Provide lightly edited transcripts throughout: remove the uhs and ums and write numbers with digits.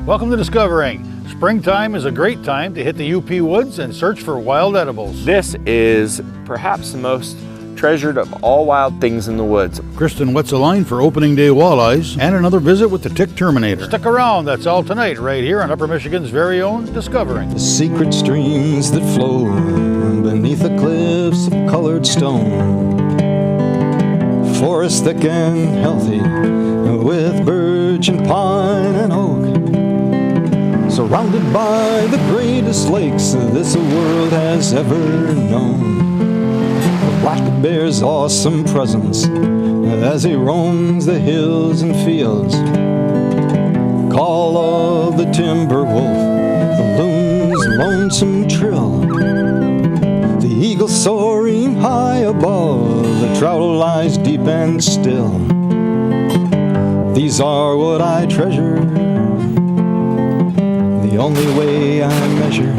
Welcome to Discovering. Springtime is a great time to hit the UP woods and search for wild edibles. This is perhaps the most treasured of all wild things in the woods. Kristen wets a line for opening day walleyes and another visit with the Tick Terminator. Stick around, that's all tonight right here on Upper Michigan's very own Discovering. The secret streams that flow beneath the cliffs of colored stone. Forest thick and healthy with birch and pine and oak. Surrounded by the greatest lakes this world has ever known. The black bear's awesome presence as he roams the hills and fields. Call of the timber wolf, the loon's lonesome trill. The eagle soaring high above, the trout lies deep and still. These are what I treasure, the only way I measure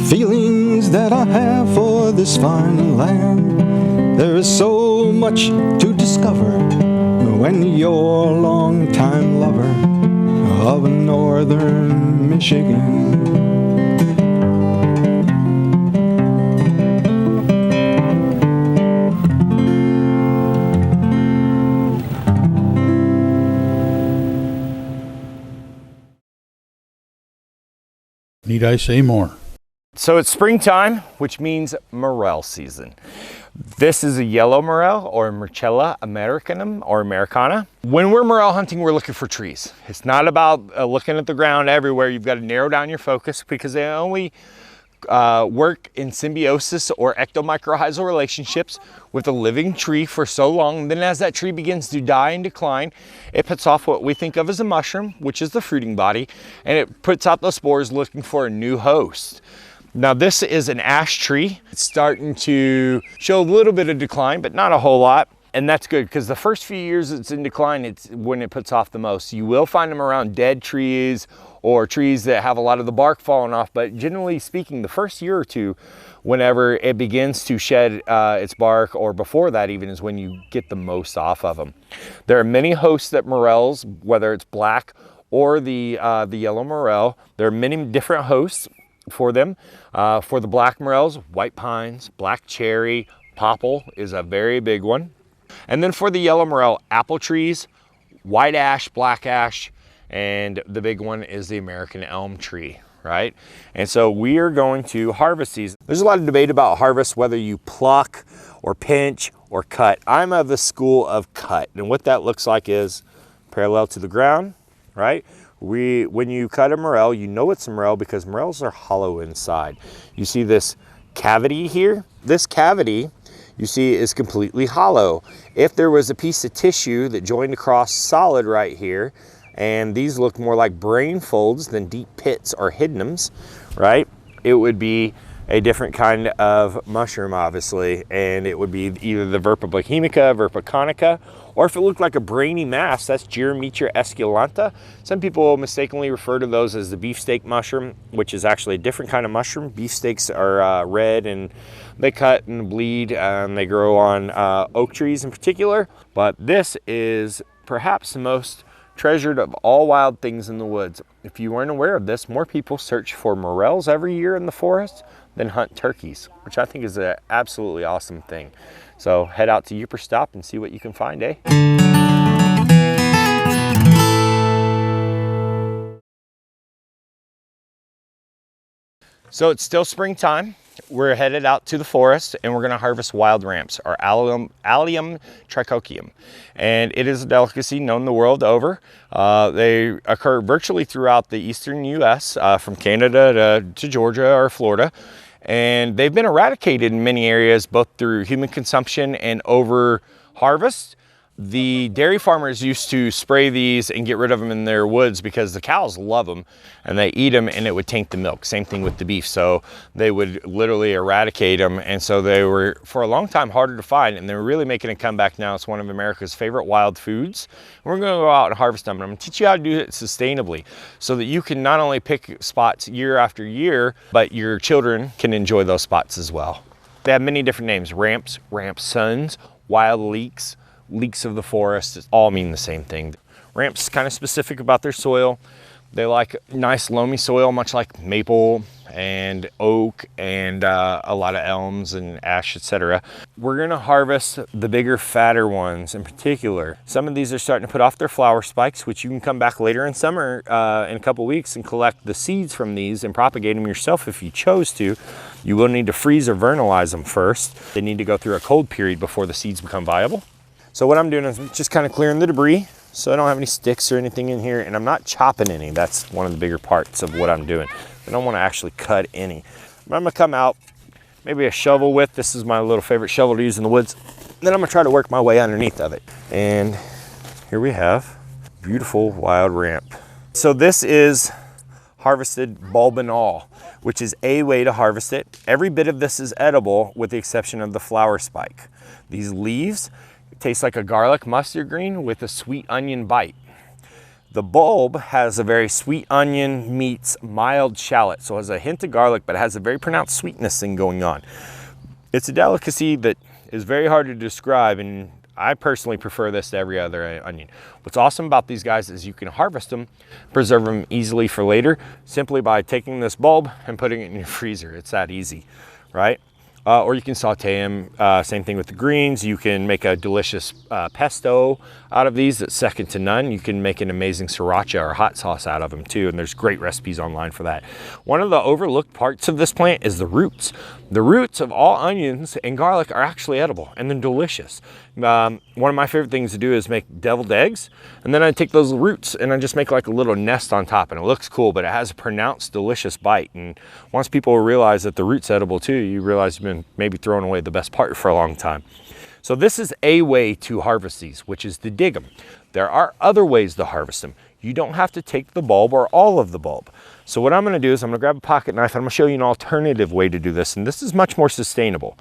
feelings that I have for this fine land. There is so much to discover when you're a long-time lover of northern Michigan. Need I say more? So it's springtime, which means morel season. This is a yellow morel, or Morchella americanum or americana. When we're morel hunting, we're looking for trees. It's not about looking at the ground everywhere. You've got to narrow down your focus because they only work in symbiosis or ectomycorrhizal relationships with a living tree for so long. Then as that tree begins to die and decline, it puts off what we think of as a mushroom, which is the fruiting body, and it puts out those spores looking for a new host. Now this is an ash tree. It's starting to show a little bit of decline, but not a whole lot. And that's good because the first few years it's in decline, it's when it puts off the most. You will find them around dead trees or trees that have a lot of the bark falling off. But generally speaking, the first year or two, whenever it begins to shed its bark, or before that even, is when you get the most off of them. There are many hosts that morels, whether it's black or the yellow morel. There are many different hosts for them. For the black morels, white pines, black cherry, popple is a very big one. And then for the yellow morel, apple trees, white ash, black ash, and the big one is the American elm tree, right? And so we are going to harvest these. There's a lot of debate about harvest, whether you pluck or pinch or cut. I'm of the school of cut. And what that looks like is parallel to the ground, right? When you cut a morel, you know it's a morel because morels are hollow inside. You see this cavity here? This cavity, you see, is completely hollow. If there was a piece of tissue that joined across solid right here, and these look more like brain folds than deep pits or hidnums, right? It would be a different kind of mushroom, obviously, and it would be either the Verpa bohemica, Verpa conica, or if it looked like a brainy mass, that's Gyrometra esculenta. Some people mistakenly refer to those as the beefsteak mushroom, which is actually a different kind of mushroom. Beefsteaks are red and they cut and bleed, and they grow on oak trees in particular. But this is perhaps the most treasured of all wild things in the woods. If you weren't aware of this, more people search for morels every year in the forest than hunt turkeys, which I think is an absolutely awesome thing. So head out to Upper Stop and see what you can find, eh? So it's still springtime. We're headed out to the forest and we're gonna harvest wild ramps, or Allium trichoceum. And it is a delicacy known the world over. They occur virtually throughout the eastern US, from Canada to Georgia or Florida. And they've been eradicated in many areas, both through human consumption and over harvest. The dairy farmers used to spray these and get rid of them in their woods because the cows love them and they eat them and it would taint the milk. Same thing with the beef. So they would literally eradicate them. And so they were, for a long time, harder to find, and they're really making a comeback now. It's one of America's favorite wild foods. We're gonna go out and harvest them. And I'm gonna teach you how to do it sustainably so that you can not only pick spots year after year, but your children can enjoy those spots as well. They have many different names: ramps, ramp sons, wild leeks of the forest, all mean the same thing. Ramps kind of specific about their soil. They like nice loamy soil, much like maple and oak and a lot of elms and ash, etc. We're gonna harvest the bigger, fatter ones in particular. Some of these are starting to put off their flower spikes, which you can come back later in summer in a couple weeks and collect the seeds from these and propagate them yourself if you chose to. You will need to freeze or vernalize them first. They need to go through a cold period before the seeds become viable. So what I'm doing is just kind of clearing the debris so I don't have any sticks or anything in here, and I'm not chopping any. That's one of the bigger parts of what I'm doing. I don't want to actually cut any. But I'm gonna come out, maybe a shovel width. This is my little favorite shovel to use in the woods. Then I'm gonna try to work my way underneath of it. And here we have beautiful wild ramp. So this is harvested bulb and all, which is a way to harvest it. Every bit of this is edible with the exception of the flower spike. These leaves taste like a garlic mustard green with a sweet onion bite. The bulb has a very sweet onion meets mild shallot, so it has a hint of garlic, but it has a very pronounced sweetness thing going on. It's a delicacy that is very hard to describe, and I personally prefer this to every other onion. What's awesome about these guys is you can harvest them, preserve them easily for later, simply by taking this bulb and putting it in your freezer. It's that easy, right? Or you can saute them, same thing with the greens. You can make a delicious pesto out of these that's second to none. You can make an amazing sriracha or hot sauce out of them too, and there's great recipes online for that. One of the overlooked parts of this plant is the roots. The roots of all onions and garlic are actually edible, and they're delicious. One of my favorite things to do is make deviled eggs, and then I take those roots and I just make like a little nest on top, and it looks cool, but it has a pronounced delicious bite. And once people realize that the root's edible too, you realize you've been maybe throwing away the best part for a long time. So this is a way to harvest these, which is to dig them. There are other ways to harvest them. You don't have to take the bulb or all of the bulb. So what I'm gonna do is I'm gonna grab a pocket knife and I'm gonna show you an alternative way to do this, and this is much more sustainable.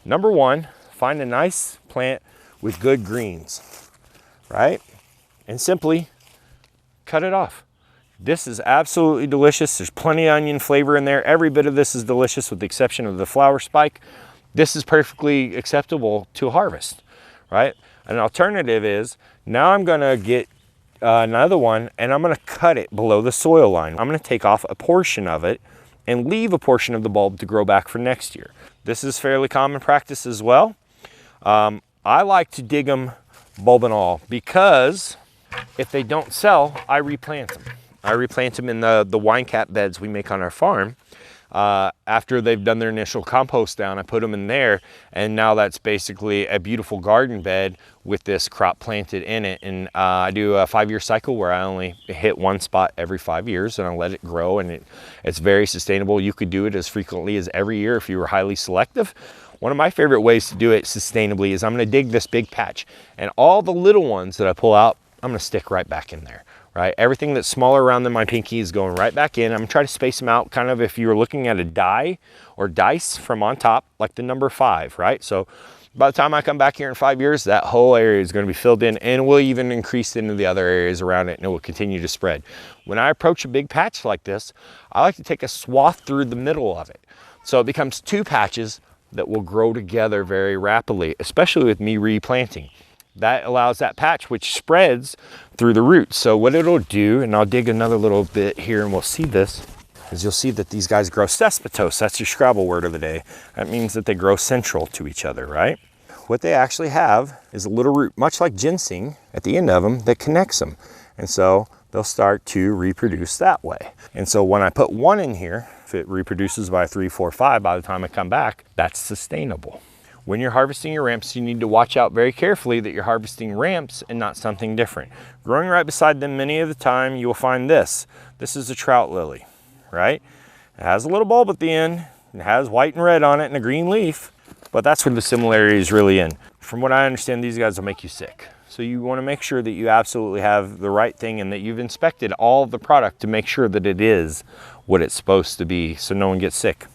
Number one, find a nice plant with good greens, right? And simply cut it off. This is absolutely delicious. There's plenty of onion flavor in there. Every bit of this is delicious with the exception of the flower spike. This is perfectly acceptable to harvest, right? An alternative is, now I'm gonna get another one and I'm gonna cut it below the soil line. I'm gonna take off a portion of it and leave a portion of the bulb to grow back for next year. This is fairly common practice as well. I like to dig them bulb and all because if they don't sell, I replant them. I replant them in the wine cap beds we make on our farm. After they've done their initial compost down, I put them in there, and now that's basically a beautiful garden bed with this crop planted in it. And I do a 5-year cycle where I only hit one spot every 5 years, and I let it grow, and it's very sustainable. You could do it as frequently as every year if you were highly selective. One of my favorite ways to do it sustainably is I'm gonna dig this big patch, and all the little ones that I pull out, I'm gonna stick right back in there. Right? Everything that's smaller around than my pinky is going right back in. I'm gonna try to space them out kind of if you were looking at a die or dice from on top, like the number 5, right? So by the time I come back here in 5 years, that whole area is gonna be filled in, and we'll even increase into the other areas around it, and it will continue to spread. When I approach a big patch like this, I like to take a swath through the middle of it. So it becomes 2 patches that will grow together very rapidly, especially with me replanting. That allows that patch, which spreads through the roots. So what it'll do, and I'll dig another little bit here and we'll see this, is you'll see that these guys grow cesspitose. That's your Scrabble word of the day. That means that they grow central to each other, right? What they actually have is a little root, much like ginseng, at the end of them that connects them. And so they'll start to reproduce that way. And so when I put one in here, if it reproduces by 3, 4, 5, by the time I come back, that's sustainable. When you're harvesting your ramps, you need to watch out very carefully that you're harvesting ramps and not something different. Growing right beside them, many of the time you will find this. This is a trout lily, right? It has a little bulb at the end. It has white and red on it and a green leaf, but that's where the similarity is really in. From what I understand, these guys will make you sick. So you want to make sure that you absolutely have the right thing and that you've inspected all of the product to make sure that it is what it's supposed to be so no one gets sick.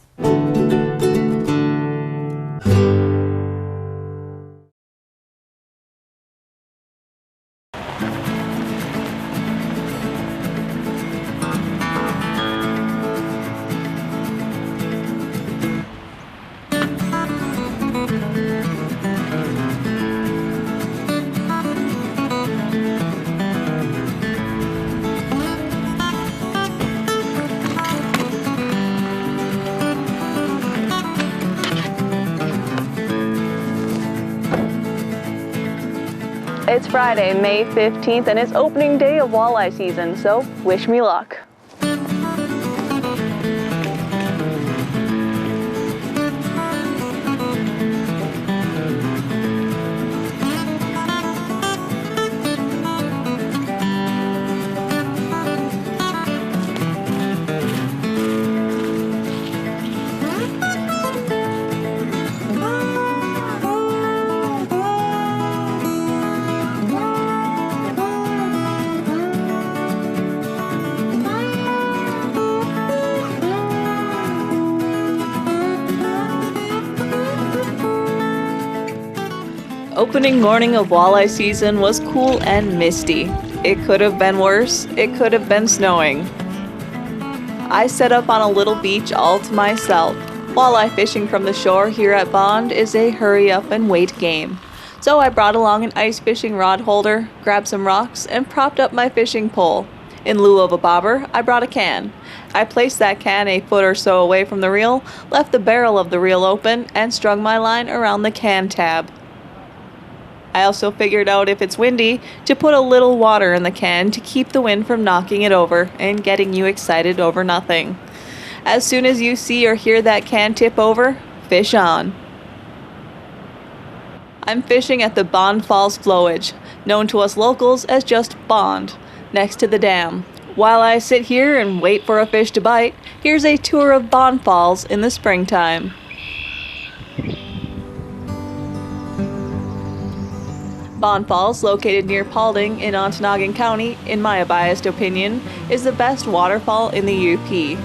It's Friday, May 15th, and it's opening day of walleye season, so wish me luck. Opening morning of walleye season was cool and misty. It could have been worse. It could have been snowing. I set up on a little beach all to myself. Walleye fishing from the shore here at Bond is a hurry up and wait game. So I brought along an ice fishing rod holder, grabbed some rocks, and propped up my fishing pole. In lieu of a bobber, I brought a can. I placed that can a foot or so away from the reel, left the barrel of the reel open, and strung my line around the can tab. I also figured out if it's windy to put a little water in the can to keep the wind from knocking it over and getting you excited over nothing. As soon as you see or hear that can tip over, fish on. I'm fishing at the Bond Falls flowage, known to us locals as just Bond, next to the dam. While I sit here and wait for a fish to bite, here's a tour of Bond Falls in the springtime. Bond Falls, located near Paulding in Ontonagon County, in my biased opinion, is the best waterfall in the UP.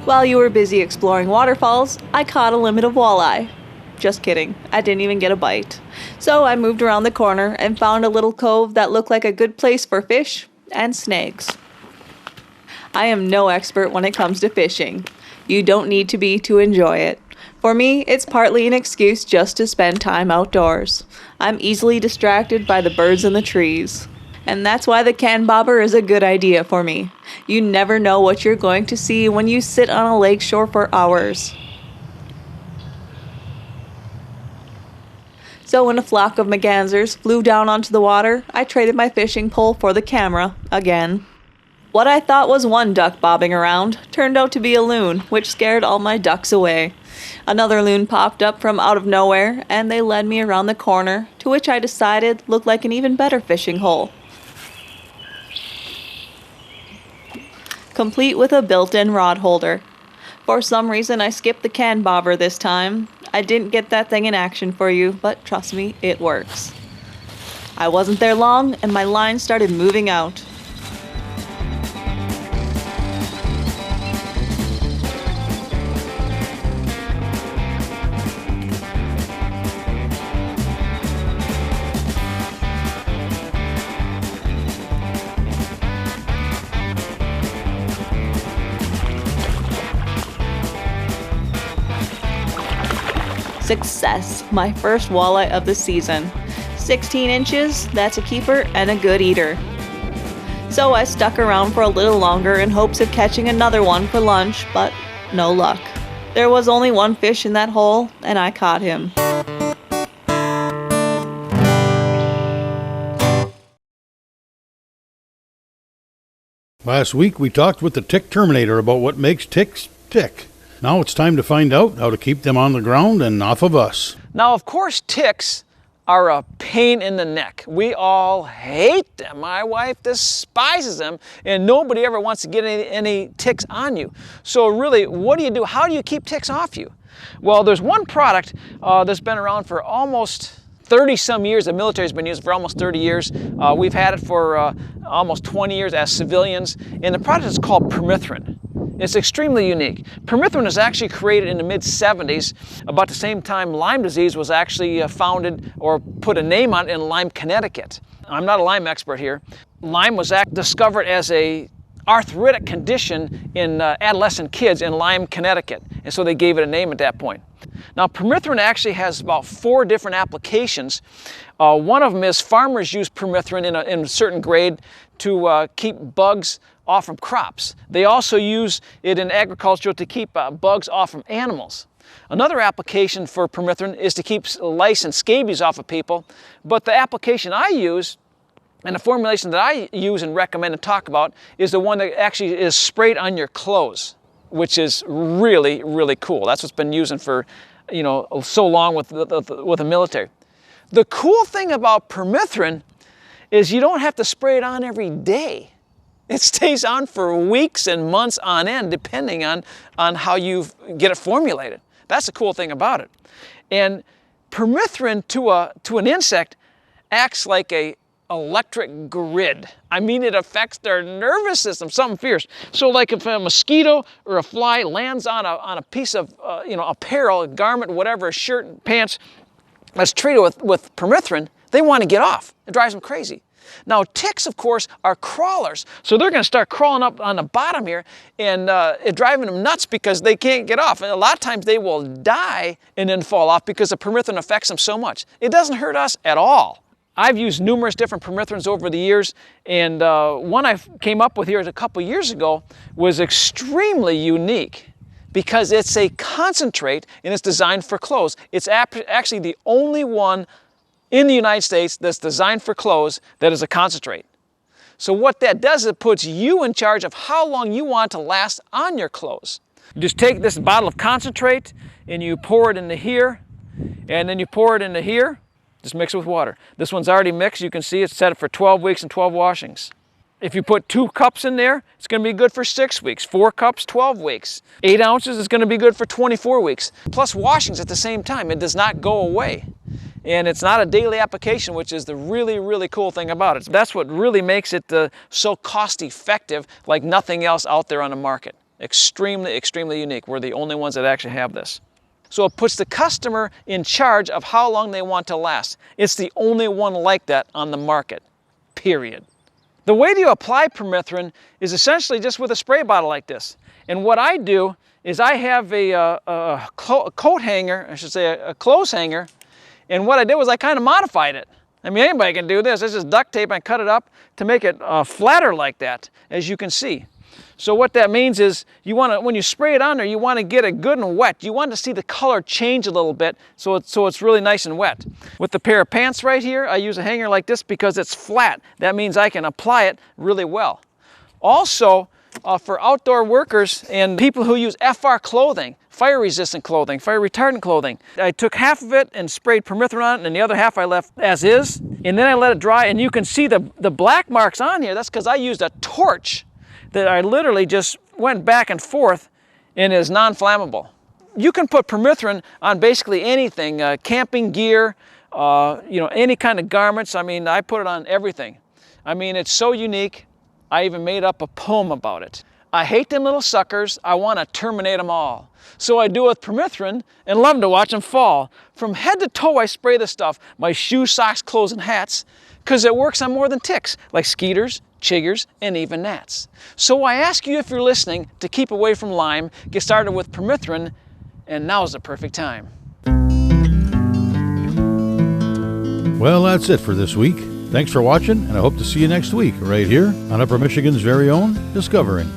While you were busy exploring waterfalls, I caught a limit of walleye. Just kidding, I didn't even get a bite. So I moved around the corner and found a little cove that looked like a good place for fish and snags. I am no expert when it comes to fishing. You don't need to be to enjoy it. For me, it's partly an excuse just to spend time outdoors. I'm easily distracted by the birds and the trees. And that's why the can bobber is a good idea for me. You never know what you're going to see when you sit on a lake shore for hours. So when a flock of mergansers flew down onto the water, I traded my fishing pole for the camera again. What I thought was one duck bobbing around turned out to be a loon, which scared all my ducks away. Another loon popped up from out of nowhere, and they led me around the corner, to which I decided looked like an even better fishing hole. Complete with a built-in rod holder. For some reason I skipped the can bobber this time. I didn't get that thing in action for you, but trust me, it works. I wasn't there long and my line started moving out. Success! My first walleye of the season. 16 inches, that's a keeper and a good eater. So I stuck around for a little longer in hopes of catching another one for lunch, but No luck. There was only one fish in that hole, and I caught him. Last week we talked with the Tick Terminator about what makes ticks tick. Now it's time to find out how to keep them on the ground and off of us. Now, of course, ticks are a pain in the neck. We all hate them. My wife despises them, and nobody ever wants to get any ticks on you. So really, what do you do? How do you keep ticks off you? Well, there's one product that's been around for almost 30 some years. The military's been using it for almost 30 years. We've had it for almost 20 years as civilians, and the product is called Permethrin. It's extremely unique. Permethrin was actually created in the mid-70s, about the same time Lyme disease was actually founded or put a name on it in Lyme, Connecticut. I'm not a Lyme expert here. Lyme was discovered as a arthritic condition in adolescent kids in Lyme, Connecticut, and so they gave it a name at that point. Now, Permethrin actually has about 4 different applications. One of them is farmers use Permethrin in a certain grade to keep bugs off from crops. They also use it in agriculture to keep bugs off from animals. Another application for Permethrin is to keep lice and scabies off of people, but the application I use and the formulation that I use and recommend and talk about is the one that actually is sprayed on your clothes, which is really, really cool. That's what's been using for, so long with the military. The cool thing about Permethrin is you don't have to spray it on every day. It stays on for weeks and months on end, depending on how you get it formulated. That's the cool thing about it. And Permethrin to an insect acts like a electric grid. I mean, it affects their nervous system, something fierce. So like if a mosquito or a fly lands on a piece of apparel, a garment, whatever, a shirt and pants that's treated with Permethrin, they want to get off. It drives them crazy. Now, ticks, of course, are crawlers, so they're going to start crawling up on the bottom here, and it's driving them nuts because they can't get off. And a lot of times they will die and then fall off because the Permethrin affects them so much. It doesn't hurt us at all. I've used numerous different Permethrins over the years, and one I came up with here a couple years ago was extremely unique because it's a concentrate and it's designed for clothes. It's actually the only one in the United States that's designed for clothes that is a concentrate. So what that does is it puts you in charge of how long you want to last on your clothes. You just take this bottle of concentrate and you pour it into here, and then you pour it into here. Just mix it with water. This one's already mixed. You can see it's set for 12 weeks and 12 washings. If you put 2 cups in there, it's going to be good for 6 weeks. 4 cups, 12 weeks. 8 ounces is going to be good for 24 weeks. Plus washings at the same time. It does not go away. And it's not a daily application, which is the really, really cool thing about it. That's what really makes it so cost effective, like nothing else out there on the market. Extremely, extremely unique. We're the only ones that actually have this. So it puts the customer in charge of how long they want to last. It's the only one like that on the market, period. The way to apply Permethrin is essentially just with a spray bottle like this. And what I do is I have a coat hanger, I should say a clothes hanger, and what I did was I kind of modified it. I mean, anybody can do this. It's just duct tape and cut it up to make it flatter like that, as you can see. So what that means is when you spray it on there, you want to get it good and wet. You want to see the color change a little bit so it's really nice and wet. With the pair of pants right here, I use a hanger like this because it's flat. That means I can apply it really well. Also, for outdoor workers and people who use FR clothing, fire resistant clothing, fire retardant clothing, I took half of it and sprayed Permethrin on it, and the other half I left as is, and then I let it dry, and you can see the black marks on here. That's because I used a torch that I literally just went back and forth and is non-flammable. You can put Permethrin on basically anything, camping gear, any kind of garments. I mean, I put it on everything. I mean, it's so unique. I even made up a poem about it. I hate them little suckers. I want to terminate them all. So I do it with Permethrin and love to watch them fall. From head to toe, I spray the stuff. My shoes, socks, clothes, and hats, because it works on more than ticks, like skeeters, chiggers, and even gnats. So I ask you, if you're listening, to keep away from Lyme, get started with Permethrin, and now's the perfect time. Well, that's it for this week. Thanks for watching, and I hope to see you next week right here on Upper Michigan's very own Discovering.